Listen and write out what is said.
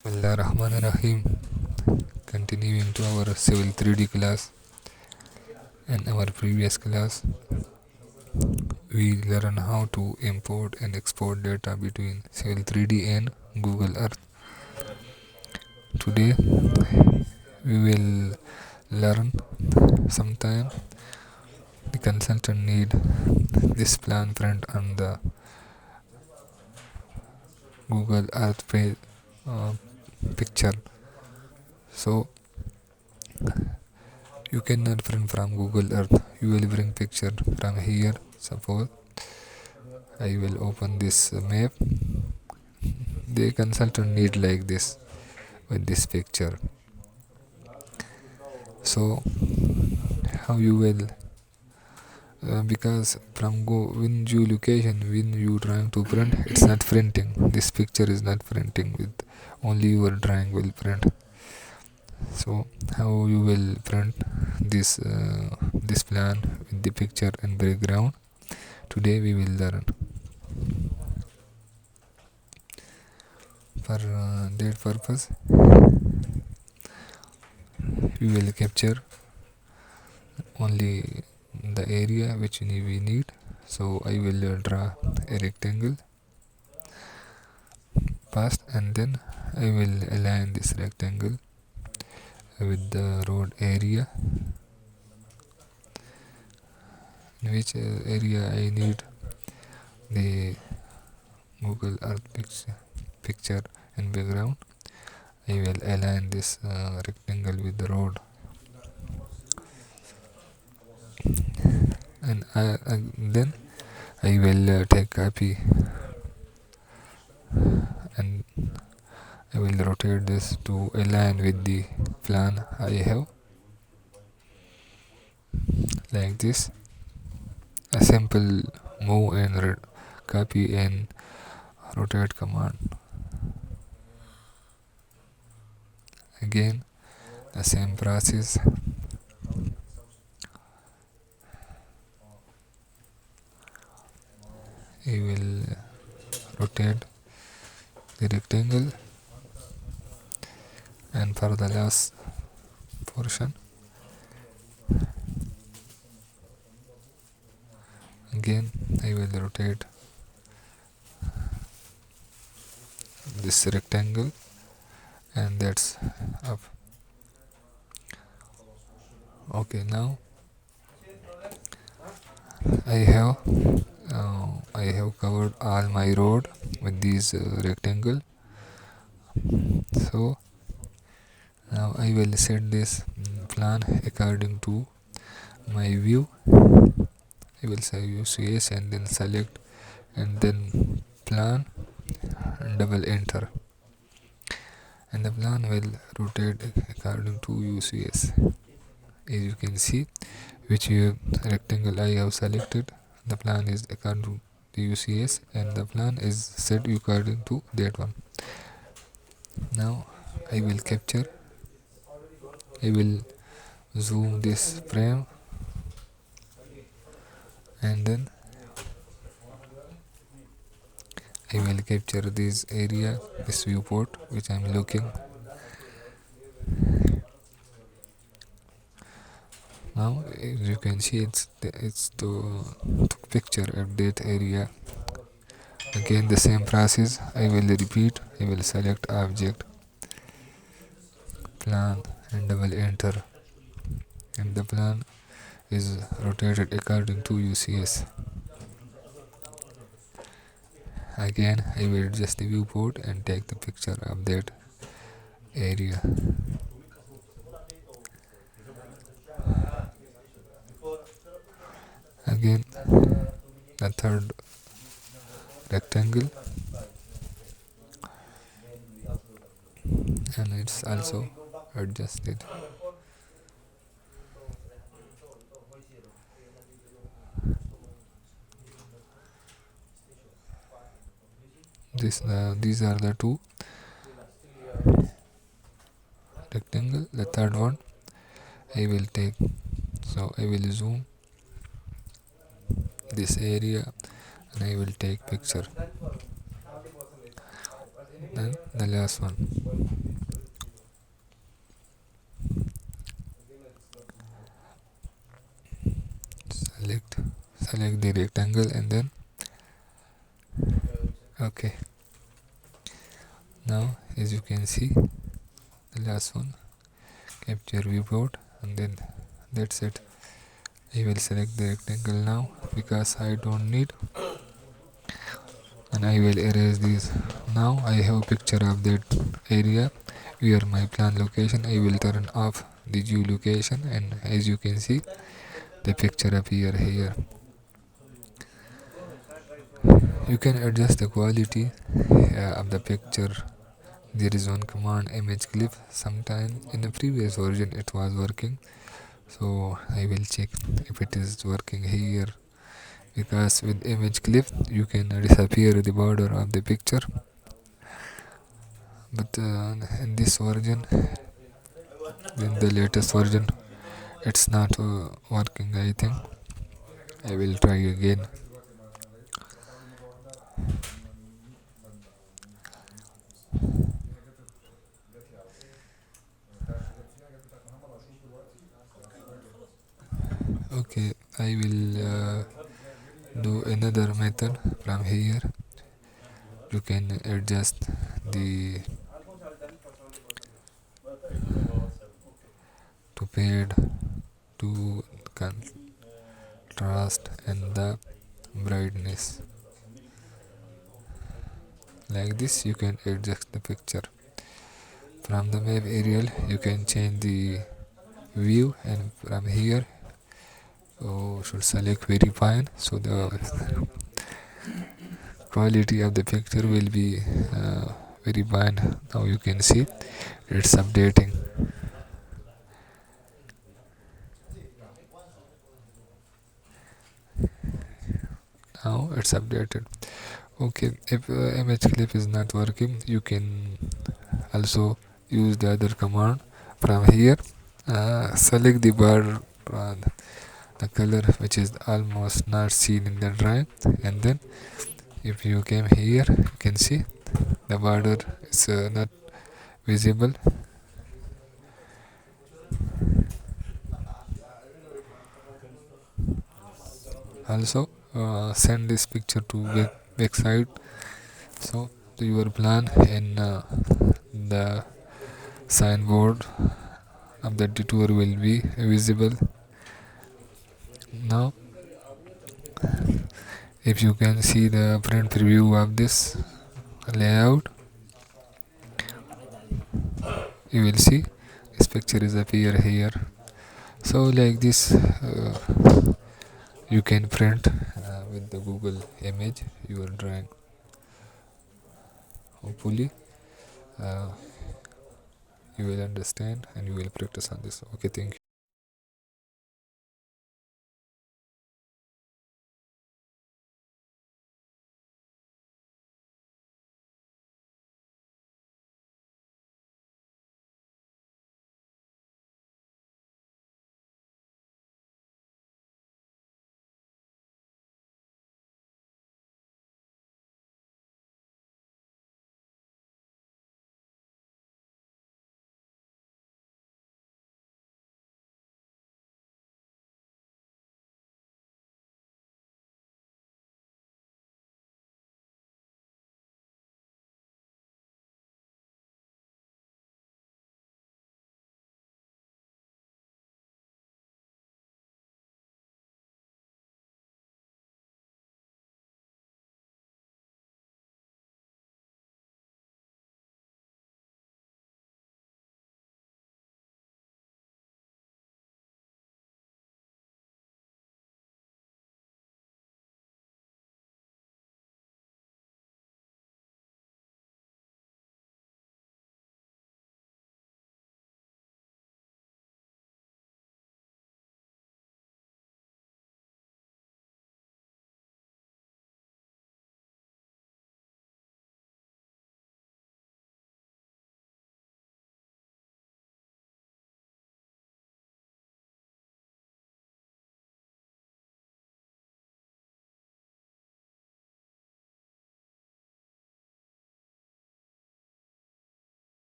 Bismillahirrahmanirrahim. Continuing to our Civil 3D class. In our previous class, we learn how to import and export data between Civil 3D and Google Earth. Today, we will learn sometime the consultant need this plan print on the Google Earth uh, picture. So you cannot print from Google Earth. You will bring picture from here. Suppose I will open this map. The consultant need like this with this picture. So how you will because from go when you location when you trying to print, it's not printing. This picture is not printing with only your drawing will print. So how you will print this plan with the picture and background? Today we will learn. For that purpose, we will capture only the area which we need. So I will draw a rectangle first, and then I will align this rectangle with the road area, in which area I need the Google Earth picture and background. I will align this rectangle with the road, and then I will take copy and I will rotate this to align with the plan I have, like this. A simple move and copy and rotate command. Again the same process. I will rotate the rectangle, and for the last portion again I will rotate this rectangle, and that's up. Okay, now I have covered all my road with these rectangle. So now I will set this plan according to my view. I will say use yes and then select and then plan and double enter, and the plan will rotate according to UCS. As you can see, which rectangle I have selected, the plan is according to the UCS, and the plan is set according to that one. Now I will capture. I will zoom this frame, and then I will capture this area, this viewport which I am looking. Now as you can see, it's the picture of that area. Again the same process I will repeat. I will select object, plan and double enter, and the plan is rotated according to UCS. Again I will adjust the viewport and take the picture of that area. Again the third rectangle, and it's also adjusted. These are the two rectangle. The third one I will take, so I will zoom this area and I will take picture. Then the last one, select select the rectangle and then okay. Now as you can see, the last one, capture viewport, and then that's it. I will select the rectangle now because I don't need, and I will erase this. Now I have a picture of that area where my plan location. I will turn off the geolocation, and as you can see, the picture appear here. You can adjust the quality of the picture. There is one command, image clip. Sometime in the previous version it was working, so I will check if it is working here, because with image clip you can disappear the border of the picture, but in this version, in the latest version, it's not working. I think I will try again. Okay, I will do another method. From here you can adjust the to paired to contrast and the brightness. Like this you can adjust the picture. From the map aerial you can change the view, and from here you should select very fine, so the quality of the picture will be very fine. Now you can see it's updating. Now it's updated. Okay, if image clip is not working, you can also use the other command. From here select the bar, uh, the color which is almost not seen in the drawing, and then if you came here you can see the border is not visible. Also send this picture to backside, so your plan in the signboard of the detour will be visible. Now if you can see the front preview of this layout, you will see this picture is appear here. So like this you can print with the Google image your drawing. Hopefully uh, you will understand and you will practice on this. Okay, thank you.